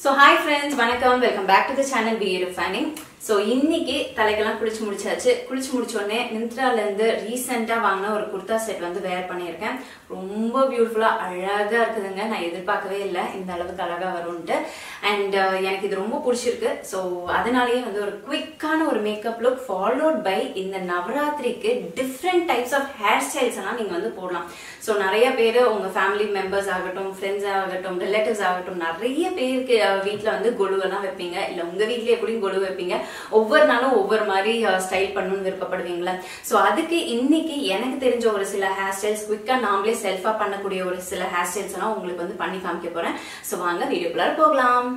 So hi friends, vanakkam, welcome back to the channel Be Refining. So இன்னைக்கு தலைக்கெல்லாம் குளிச்சு முடிச்சாச்சு. குளிச்சு முடிச்ச உடனே மிந்த்ரால இருந்து ரீசன்ட்டா வாங்குன ஒரு குர்தா செட் வந்து வேர் பண்ணியிருக்கேன். ரொம்ப பியூட்டிஃபுல்லா அழகா இருக்குதுங்க. நான் எதிர்பார்க்கவே இல்லை இந்த அளவுக்கு அழகா வரும்ட்டு. அண்ட் எனக்கு இது ரொம்ப பிடிச்சிருக்கு. ஸோ அதனாலேயே வந்து ஒரு குவிக்கான ஒரு மேக்கப் லுக் ஃபாலோட் பை இந்த நவராத்திரிக்கு different types of hair styles எல்லாம் நீங்க வந்து போடலாம். ஸோ நிறைய பேர் உங்க ஃபேமிலி மெம்பர்ஸ் ஆகட்டும், ஃப்ரெண்ட்ஸ் ஆகட்டும், ரிலேட்டிவ்ஸ் ஆகட்டும், நிறைய பேருக்கு வீட்டில் வந்து கொலு எல்லாம் வைப்பீங்க. இல்லை உங்க வீட்லயே கூட கொலு வைப்பீங்க. ஒவ்வொரு நாளும் ஒவ்வொரு மாதிரி ஸ்டைல் பண்ணணும்னு விருப்பப்படுவீங்களா? ஸோ அதுக்கு இன்னைக்கு எனக்கு தெரிஞ்ச ஒரு சில ஹேர் ஸ்டைல்ஸ் குவிக்கா நாமளே செல்ஃபா பண்ணக்கூடிய ஒரு சில ஹேர் ஸ்டைல்ஸ் எல்லாம் உங்களுக்கு வந்து பண்ணி காமிக்க போறேன். ஸோ வாங்க வீடியோக்குள்ளார போகலாம்.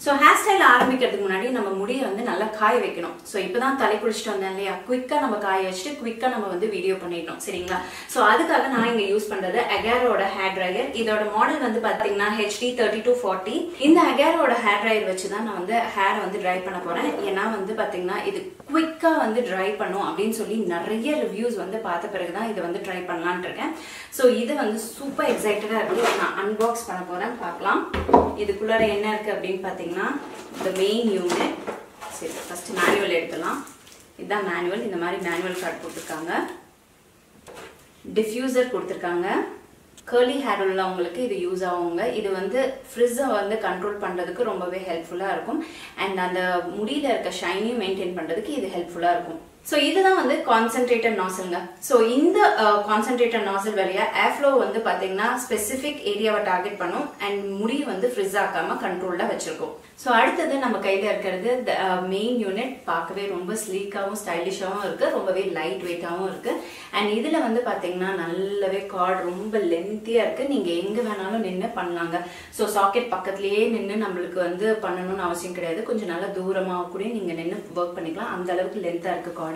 ஸோ ஹேர் ஸ்டைல் ஆரம்பிக்கிறதுக்கு முன்னாடி நம்ம முடியை வந்து நல்லா காய வைக்கணும். ஸோ இப்போதான் தலை குளிச்சுட்டு வந்தேன் இல்லையா, குவிக்காக நம்ம காய வச்சுட்டு குவிக்காக நம்ம வந்து வீடியோ பண்ணிட்டோம் சரிங்களா. ஸோ அதுக்காக நான் இங்கே யூஸ் பண்ணுறது அகேரோட ஹேர் ட்ரையர். இதோட மாடல் வந்து பார்த்தீங்கன்னா HD 3240. இந்த அகேரோட ஹேர் ட்ரையர் வச்சு தான் நான் வந்து ஹேரை வந்து ட்ரை பண்ண போகிறேன். ஏன்னா வந்து பார்த்தீங்கன்னா இது குவிக்காக வந்து ட்ரை பண்ணும் அப்படின்னு சொல்லி நிறைய ரிவ்யூஸ் வந்து பார்த்த பிறகு தான் இதை வந்து ட்ரை பண்ணலான் இருக்கேன். ஸோ இது வந்து சூப்பர் எக்ஸைட்டடாக இருக்குது. நான் அன்பாக்ஸ் பண்ண போகிறேன், பார்க்கலாம் இதுக்குள்ளார என்ன இருக்குது அப்படின்னு பார்த்தீங்கன்னா the main unit. சரி ஃபர்ஸ்ட் மேனுவல் எடுத்துலாம். இதுதான் மேனுவல். இந்த மாதிரி மேனுவல் கார்டு கொடுத்துருக்காங்க. டிஃப்யூசர் கொடுத்துருக்காங்க. கர்லி ஹேர் உள்ளவங்களுக்கு இது யூஸ் ஆகுங்க. இது வந்து ஃப்ரிட்ஸை வந்து கண்ட்ரோல் பண்ணுறதுக்கு ரொம்பவே ஹெல்ப்ஃபுல்லாக இருக்கும். அண்ட் அந்த முடியில் இருக்க ஷைனியும் மெயின்டைன் பண்ணுறதுக்கு இது ஹெல்ப்ஃபுல்லாக இருக்கும். ஸோ இதுதான் வந்து கான்சென்ட்ரேட்டட் நாசில்ங்க. ஸோ இந்த கான்சென்ட்ரேட்டட் நாசில் வழியா ஏர்ஃப்ளோ வந்து பார்த்தீங்கன்னா ஸ்பெசிஃபிக் ஏரியாவை டார்கெட் பண்ணும் அண்ட் முடி வந்து ஃப்ரிட்ஸ் ஆக்காம கண்ட்ரோலில் வச்சிருக்கோம். ஸோ அடுத்தது நம்ம கையில் இருக்கிறது மெயின் யூனிட். பார்க்கவே ரொம்ப ஸ்லீக்காகவும் ஸ்டைலிஷாகவும் இருக்கு, ரொம்பவே லைட் வெயிட்டாகவும் இருக்கு. அண்ட் இதில் வந்து பார்த்தீங்கன்னா நல்லாவே கார்டு ரொம்ப லென்த்தியாக இருக்கு. நீங்கள் எங்கே வேணாலும் நின்று பண்ணலாங்க. ஸோ சாக்கெட் பக்கத்துலேயே நின்று நம்மளுக்கு வந்து பண்ணணும்னு அவசியம் கிடையாது. கொஞ்சம் நல்லா தூரமாக கூட நீங்கள் நின்று ஒர்க் பண்ணிக்கலாம். அந்த அளவுக்கு லென்த்தாக இருக்கு கார்டு.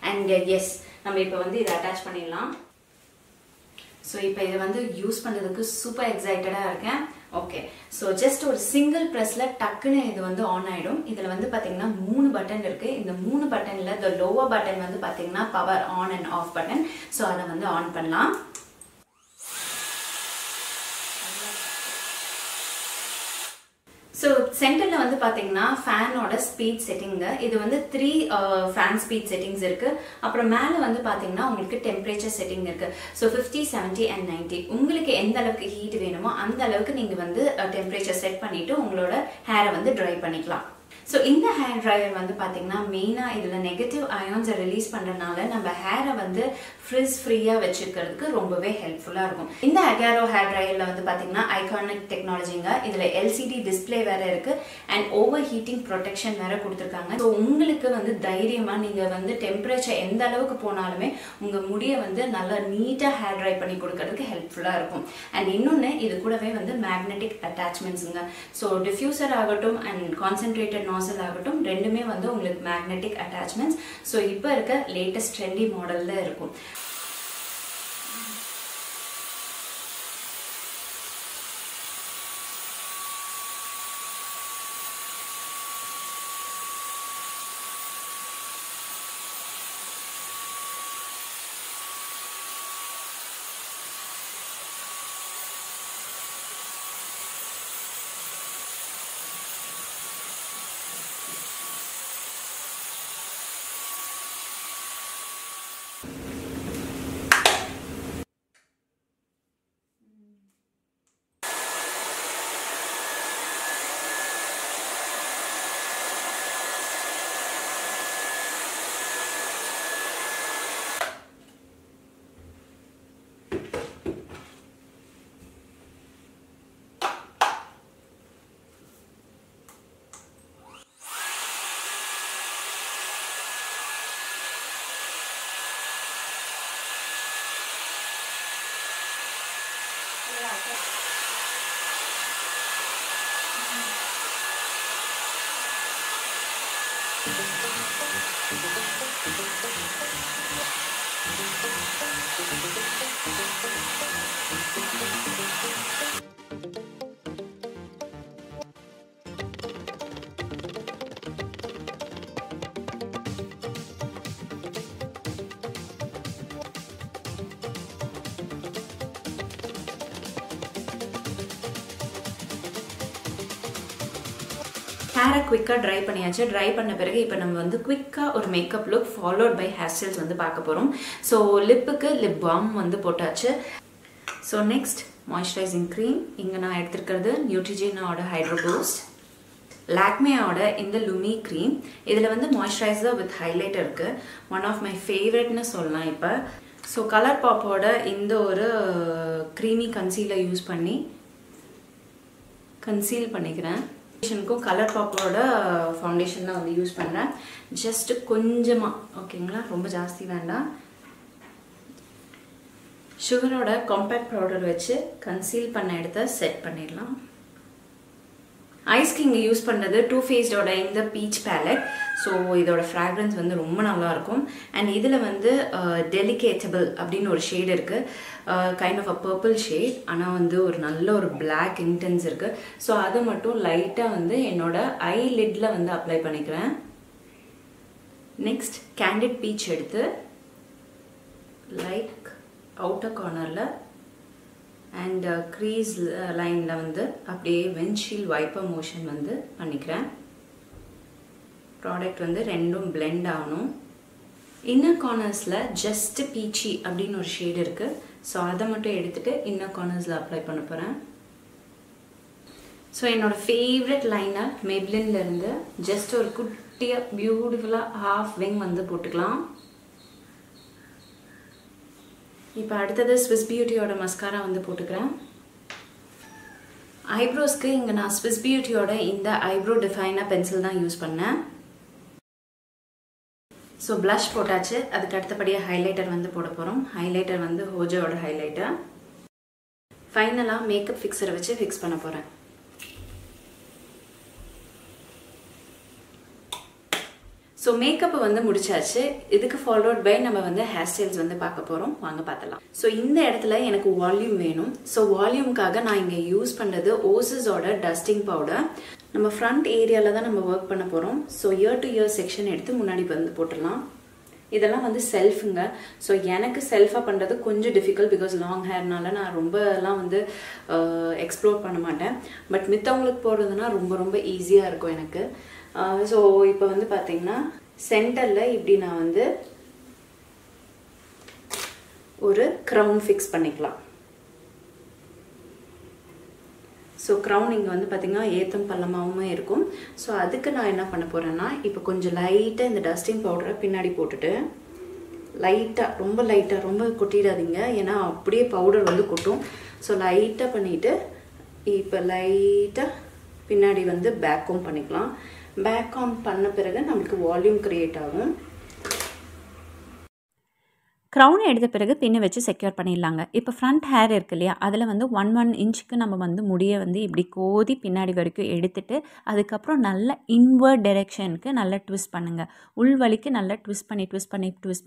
அண்ட் எஸ், நம்ம இப்போ வந்து இதை அட்டாச் பண்ணிடலாம். ஸோ இப்போ இதை வந்து யூஸ் பண்ணுறதுக்கு சூப்பர் எக்ஸைட்டடாக இருக்கேன். ஓகே, ஸோ ஜஸ்ட் ஒரு சிங்கிள் ப்ரெஸ்ல டக்குன்னு இது வந்து ஆன் ஆயிடும். இதில் வந்து பார்த்தீங்கன்னா 3 பட்டன் இருக்கு. இந்த 3 பட்டன்ல இந்த லோவர் பட்டன் வந்து பார்த்தீங்கன்னா power on and off button. So அதை வந்து ஆன் பண்ணலாம். ஸோ சென்டர்ல வந்து பார்த்தீங்கன்னா ஃபேனோட ஸ்பீட் செட்டிங்க. இது வந்து 3 ஃபேன் ஸ்பீட் செட்டிங்ஸ் இருக்கு. அப்புறம் மேலே வந்து பார்த்தீங்கன்னா உங்களுக்கு டெம்பரேச்சர் செட்டிங் இருக்கு. ஸோ 50, 70 and 90 உங்களுக்கு எந்த அளவுக்கு ஹீட் வேணுமோ அந்த அளவுக்கு நீங்க வந்து டெம்பரேச்சர் செட் பண்ணிட்டு உங்களோட ஹேரை வந்து ட்ரை பண்ணிக்கலாம். ஸோ இந்த ஹேர் ட்ரையர் வந்து பார்த்தீங்கன்னா மெயினாக இதில் நெகட்டிவ் அயான்ஸை ரிலீஸ் பண்ணுறதுனால நம்ம ஹேரை வந்து ஃப்ரிஸ் ஃப்ரீயாக வச்சுக்கிறதுக்கு ரொம்பவே ஹெல்ப்ஃபுல்லாக இருக்கும். இந்த அகேரோ ஹேர் ட்ரையரில் வந்து பார்த்தீங்கன்னா ஐகானிக் டெக்னாலஜிங்க. இதில் LCD டிஸ்பிளே வேறு இருக்குது அண்ட் ஓவர் ஹீட்டிங் ப்ரொடெக்ஷன் வேறு கொடுத்துருக்காங்க. ஸோ உங்களுக்கு வந்து தைரியமாக நீங்கள் வந்து டெம்பரேச்சர் எந்த அளவுக்கு போனாலுமே உங்கள் முடியை வந்து நல்லா நீட்டாக ஹேர் ட்ரை பண்ணி கொடுக்கறதுக்கு ஹெல்ப்ஃபுல்லாக இருக்கும். அண்ட் இன்னொன்று இது கூடவே வந்து மேக்னெட்டிக் அட்டாச்மெண்ட்ஸுங்க. ஸோ டிஃப்யூசர் ஆகட்டும் அண்ட் கான்சென்ட்ரேட்டட் நாசில் ஆகட்டும் ரெண்டுமே வந்து உங்களுக்கு மேக்னெட்டிக் அட்டாச்மெண்ட்ஸ். ஸோ இப்போ இருக்க லேட்டஸ்ட் ட்ரெண்டி மாடல்ல இருக்கும். ஹேரை குவிக்காக ட்ரை பண்ணியாச்சு. ட்ரை பண்ண பிறகு இப்போ நம்ம வந்து குவிக்காக ஒரு makeup look followed by hair styles வந்து பார்க்க போகிறோம். ஸோ லிப்புக்கு லிப் பாம் வந்து போட்டாச்சு. So next moisturising cream. இங்கே நான் எடுத்துருக்கிறது நியூட்ரிஜினாவோட ஹைட்ரோ பூஸ்ட், லாக்மேயோட இந்த லுமி க்ரீம். இதில் வந்து மாய்ஸ்சரைசர் வித் ஹைலைட்டர் இருக்குது. ஒன் ஆஃப் மை ஃபேவரட்னு சொல்லலாம் இப்போ. ஸோ கலர் பாப்போட இந்த ஒரு க்ரீமி கன்சீலர் யூஸ் பண்ணி கன்சீல் பண்ணிக்கிறேன். கலர் பாப்போட ஃபவுண்டேஷன் தான் வந்து யூஸ் பண்ணுறேன். ஜஸ்ட் கொஞ்சமாக, ஓகேங்களா, ரொம்ப ஜாஸ்தி வேண்டாம். சுகரோட காம்பேக்ட் பவுடர் வச்சு கன்சீல் பண்ண இடத்த செட் பண்ணிடலாம். ஐஸ்க்கு இங்கே யூஸ் பண்ணுறது டூ ஃபேஸ்டோட இந்த பீச் பேலட். ஸோ இதோட ஃப்ராக்ரன்ஸ் வந்து ரொம்ப நல்லாயிருக்கும். அண்ட் இதில் வந்து டெலிகேட்டபிள் அப்படின்னு ஒரு ஷேட் இருக்குது, kind of a purple shade. ஆனால் வந்து ஒரு நல்ல ஒரு பிளாக் இன்டென்ஸ் இருக்குது. ஸோ அதை மட்டும் லைட்டாக வந்து என்னோட ஐ லிட்டில் வந்து அப்ளை பண்ணிக்கிறேன். நெக்ஸ்ட் கேண்டிட் பீச் எடுத்து லைக் அவுட்டர் கார்னரில் அண்ட் க்ரீஸ் லைனில் வந்து அப்படியே விண்ட்ஷீல்ட் வைப்பர் மோஷன் வந்து பண்ணிக்கிறேன். ப்ராடக்ட் வந்து ரெண்டும் பிளெண்ட் ஆகணும். இன்னர் கார்னர்ஸில் ஜஸ்ட் பீச்சி அப்படின்னு ஒரு ஷேட் இருக்குது. ஸோ அதை மட்டும் எடுத்துகிட்டு இன்னர் கார்னர்ஸில் அப்ளை பண்ண போகிறேன். ஸோ என்னோடய ஃபேவரட் லைனர் மெப்ளின்லேருந்து ஜஸ்ட் ஒரு குட்டியாக பியூட்டிஃபுல்லாக ஹாஃப் விங் வந்து போட்டுக்கலாம். இப்போ அடுத்தது ஸ்விஸ் பியூட்டியோட மஸ்காரா வந்து போட்டுக்கிறேன். ஐப்ரோஸ்க்கு இங்கே நான் ஸ்விஸ் பியூட்டியோட இந்த ஐப்ரோ டிஃபைனர் பென்சில் தான் யூஸ் பண்ணேன். ஸோ ப்ளஷ் போட்டாச்சு. அதுக்கு அடுத்தபடியாக ஹைலைட்டர் வந்து போட போகிறோம். ஹைலைட்டர் வந்து ஹோஜோட ஹைலைட்டர். ஃபைனலாக மேக்கப் ஃபிக்ஸரை வச்சு ஃபிக்ஸ் பண்ண போகிறேன். ஸோ மேக்கப் வந்து முடிச்சாச்சு. இதுக்கு ஃபாலோட் பை நம்ம வந்து ஹேர் ஸ்டைல்ஸ் வந்து பார்க்க போகிறோம். வாங்க பார்த்தலாம். ஸோ இந்த இடத்துல எனக்கு வால்யூம் வேணும். ஸோ வால்யூமுக்காக நான் இங்கே யூஸ் பண்ணுறது ஓசஸோட டஸ்டிங் பவுடர். நம்ம ஃப்ரண்ட் ஏரியாவில் தான் நம்ம ஒர்க் பண்ண போகிறோம். So year to year section எடுத்து முன்னாடி வந்து போட்டுடலாம். இதெல்லாம் வந்து செல்ஃபுங்க. ஸோ எனக்கு செல்ஃபாக பண்ணுறது கொஞ்சம் டிஃபிகல்ட், பிகாஸ் லாங் ஹேர்னால நான் ரொம்பலாம் வந்து எக்ஸ்ப்ளோர் பண்ண மாட்டேன். பட் மித்தவங்களுக்கு போடுறதுனா ரொம்ப ரொம்ப ஈஸியாக இருக்கும் எனக்கு. ஸோ இப்போ வந்து பார்த்தீங்கன்னா சென்டரில் இப்படி நான் வந்து ஒரு க்ரௌன் ஃபிக்ஸ் பண்ணிக்கலாம். ஸோ க்ரௌன் இங்கே வந்து பார்த்தீங்கன்னா ஏத்தம் பள்ளமாகவுமே இருக்கும். ஸோ அதுக்கு நான் என்ன பண்ண போகிறேன்னா, இப்போ கொஞ்சம் லைட்டாக இந்த டஸ்டிங் பவுடரை பின்னாடி போட்டுட்டு லைட்டாக, ரொம்ப கொட்டிடாதீங்க, ஏன்னா அப்படியே பவுடர் வந்து கொட்டும். ஸோ லைட்டாக பண்ணிவிட்டு இப்போ லைட்டாக பின்னாடி வந்து பேக்கும் பண்ணிக்கலாம். பேக் ஆன் பண்ண பிறகு நமக்கு வால்யூம் கிரியேட் ஆகும். க்ரௌனை எடுத்த பிறகு பின்னை வச்சு செக்யூர் பண்ணிடலாங்க. இப்போ ஃப்ரண்ட் ஹேர் இருக்கு இல்லையா, அதில் வந்து 1 இன்ச்சுக்கு நம்ம வந்து முடியை வந்து இப்படி கோதி பின்னாடி வரைக்கும் எடுத்துட்டு அதுக்கப்புறம் நல்ல இன்வர்ட் டைரெக்ஷனுக்கு நல்லா ட்விஸ்ட் பண்ணுங்கள். உள்வலிக்கு நல்லா ட்விஸ்ட்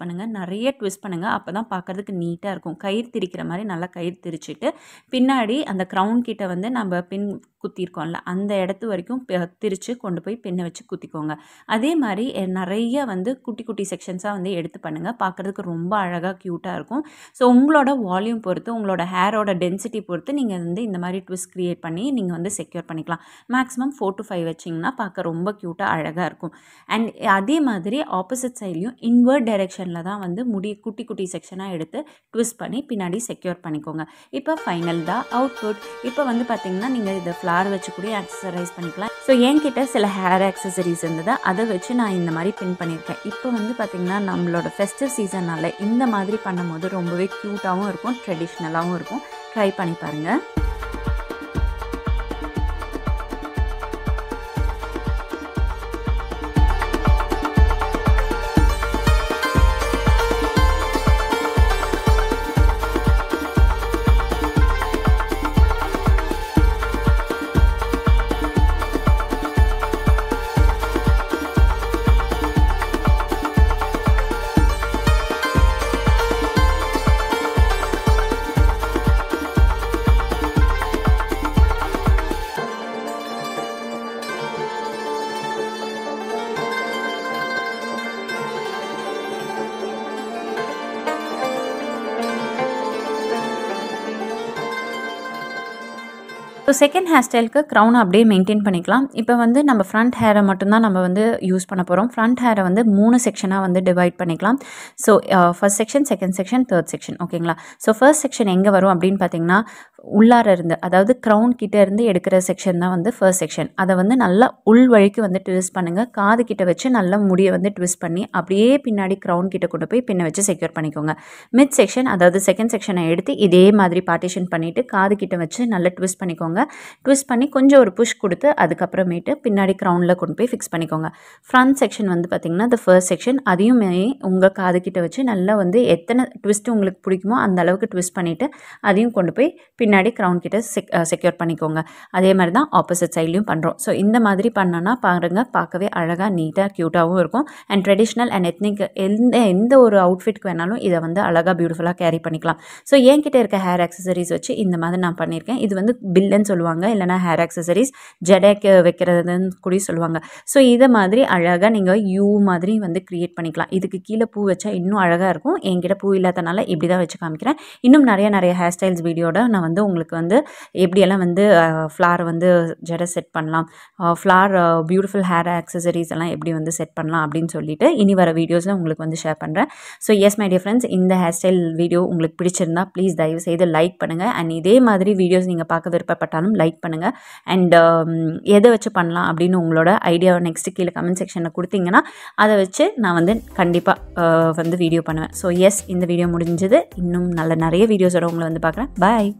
பண்ணுங்கள். நிறைய ட்விஸ்ட் பண்ணுங்கள். அப்போ தான் பார்க்குறதுக்கு நீட்டாக இருக்கும். கயிறு திரிக்கிற மாதிரி நல்லா கயிறு திரிச்சிட்டு பின்னாடி அந்த க்ரௌன் கிட்ட வந்து நம்ம பின் குத்திருக்கோம்ல அந்த இடத்து வரைக்கும் திரிச்சு கொண்டு போய் பின்னை வச்சு குத்திக்கோங்க. அதே மாதிரி நிறைய வந்து குட்டி குட்டி செக்ஷன்ஸாக வந்து எடுத்து பண்ணுங்கள். பார்க்குறதுக்கு ரொம்ப அழகாக க்யூட்டாக இருக்கும். ஸோ உங்களோட வால்யூம் பொறுத்து, உங்களோட ஹேரோட டென்சிட்டி பொறுத்து நீங்கள் வந்து இந்த மாதிரி ட்விஸ்ட் க்ரியேட் பண்ணி நீங்கள் வந்து செக்யூர் பண்ணிக்கலாம். மேக்ஸிமம் 4 to 5 வச்சிங்கன்னா பார்க்க ரொம்ப க்யூட்டாக அழகாக இருக்கும். அண்ட் அதே மாதிரி ஆப்போசிட் சைட்லையும் இன்வர்ட் டைரெக்ஷனில் தான் வந்து முடி குட்டி குட்டி செக்ஷனாக எடுத்து ட்விஸ்ட் பண்ணி பின்னாடி செக்யூர் பண்ணிக்கோங்க. இப்போ ஃபைனல் தான் அவுட்புட். இப்போ வந்து பார்த்திங்கன்னா நீங்கள் இதை ஃப்ளார் வச்சு கூட ஆக்சசரைஸ் பண்ணிக்கலாம். ஸோ என்கிட்ட சில ஹேர் ஆக்சசரிஸ் இருந்தது, அதை வச்சு நான் இந்த மாதிரி பின் பண்ணியிருக்கேன். இப்போ வந்து பார்த்திங்கன்னா நம்மளோட ஃபெஸ்டிவ் சீசனால் இந்த மாதிரி பண்ணும்போது ரொம்பவே க்யூட்டாகவும் இருக்கும், ட்ரெடிஷ்னலாகவும் இருக்கும். ட்ரை பண்ணி பாருங்கள். ஸோ செகண்ட் ஹேர் ஸ்டைலுக்கு க்ரௌனை அப்படியே மெயின்டைன் பண்ணிக்கலாம். இப்போ வந்து நம்ம ஃப்ரண்ட் ஹேரை மட்டும்தான் நம்ம வந்து யூஸ் பண்ண போகிறோம். ஃப்ரண்ட் ஹேரை வந்து 3 செக்ஷனாக வந்து டிவைட் பண்ணிக்கலாம். So first section, second section, third section, ஓகேங்களா? ஸோ ஃபர்ஸ்ட் செக்ஷன் எங்கே வரும் அப்படின்னு பார்த்தீங்கன்னா, உள்ளார இருந்து, அதாவது க்ரௌன் கிட்ட இருந்து எடுக்கிற செக்ஷன் தான் வந்து ஃபர்ஸ்ட் செக்ஷன். அதை வந்து நல்லா உள் வழிக்கு வந்து ட்விஸ்ட் பண்ணுங்கள். காது கிட்ட வச்சு நல்லா முடியை வந்து ட்விஸ்ட் பண்ணி அப்படியே பின்னாடி க்ரௌன் கிட்ட கொண்டு போய் பின்ன வச்சு செக்யூர் பண்ணிக்கோங்க. மிட் செக்ஷன், அதாவது செகண்ட் செக்ஷனை எடுத்து இதே மாதிரி பார்ட்டிஷன் பண்ணிவிட்டு காது கிட்ட வச்சு நல்லா ட்விஸ்ட் பண்ணிக்கோங்க. ட்விஸ்ட் பண்ணி கொஞ்சம் ஒரு புஷ் கொடுத்து அதுக்கப்புறமேட்டு பின்னாடி க்ரௌனில் கொண்டு போய் ஃபிக்ஸ் பண்ணிக்கோங்க. ஃப்ரண்ட் செக்ஷன் வந்து பார்த்திங்கன்னா இந்த ஃபர்ஸ்ட் செக்ஷன், அதையுமே உங்கள் காது கிட்ட வச்சு நல்லா வந்து எத்தனை ட்விஸ்ட்டு உங்களுக்கு பிடிக்குமோ அந்த அளவுக்கு ட்விஸ்ட் பண்ணிவிட்டு அதையும் கொண்டு போய் பின்னாடி க்ரௌன் கிட்ட செக்யூர் பண்ணிக்கோங்க. அதே மாதிரி தான் ஆப்போசிட் சைட்லையும் பண்ணுறோம். ஸோ இந்த மாதிரி பண்ணோன்னா பாருங்கள், பார்க்கவே அழகாக நீட்டாக க்யூட்டாகவும் இருக்கும். அண்ட் ட்ரெடிஷ்னல் அண்ட் எத்னிக் எந்த ஒரு அவுட்ஃபிட்க்கு வேணாலும் இதை வந்து அழகாக பியூட்டிஃபுல்லாக கேரி பண்ணிக்கலாம். ஸோ என்கிட்ட இருக்க ஹேர் ஆக்சசரிஸ் வச்சு இந்த மாதிரி நான் பண்ணியிருக்கேன். இது வந்து பில்லுன்னு சொல்லுவாங்க, இல்லைனா ஹேர் ஆக்சசரிஸ் ஜடைக்கு வைக்கிறதுன்னு கூட சொல்லுவாங்க. ஸோ இதை மாதிரி அழகாக நீங்கள் யூ மாதிரி வந்து க்ரியேட் பண்ணிக்கலாம். இதுக்கு கீழே பூ வச்சா இன்னும் அழகாக இருக்கும். என்கிட்ட பூ இல்லாதனால இப்படி தான் வச்சு காமிக்கிறேன். இன்னும் நிறைய ஹேர் ஸ்டைல்ஸ் வீடியோட நான் வந்து உங்களுக்கு வந்து எப்படியெல்லாம் வந்து ஃப்ளார் வந்து ஜடை செட் பண்ணலாம், ஃப்ளார் பியூட்டிஃபுல் ஹேர் ஆக்சசரிஸ் எல்லாம் எப்படி வந்து செட் பண்ணலாம் அப்படின்னு சொல்லிட்டு இனி வர வீடியோஸில் உங்களுக்கு வந்து ஷேர் பண்ணுறேன். So S my dear friends, இந்த ஹேர் ஸ்டைல் வீடியோ உங்களுக்கு பிடிச்சிருந்தா ப்ளீஸ் தயவு செய்து லைக் பண்ணுங்கள். அண்ட் இதே மாதிரி வீடியோஸ் நீங்கள் பார்க்க விருப்பப்பட்டாலும் லைக் பண்ணுங்கள். அண்ட் எதை வச்சு பண்ணலாம் அப்படின்னு உங்களோட ஐடியாவை நெக்ஸ்ட்டு கீழே கமெண்ட் செக்ஷனில் கொடுத்தீங்கன்னா அதை வச்சு நான் வந்து கண்டிப்பாக வந்து வீடியோ பண்ணுவேன். ஸோ எஸ், இந்த வீடியோ முடிஞ்சது. இன்னும் நிறைய வீடியோஸோட உங்களை வந்து பார்க்குறேன். பாய்.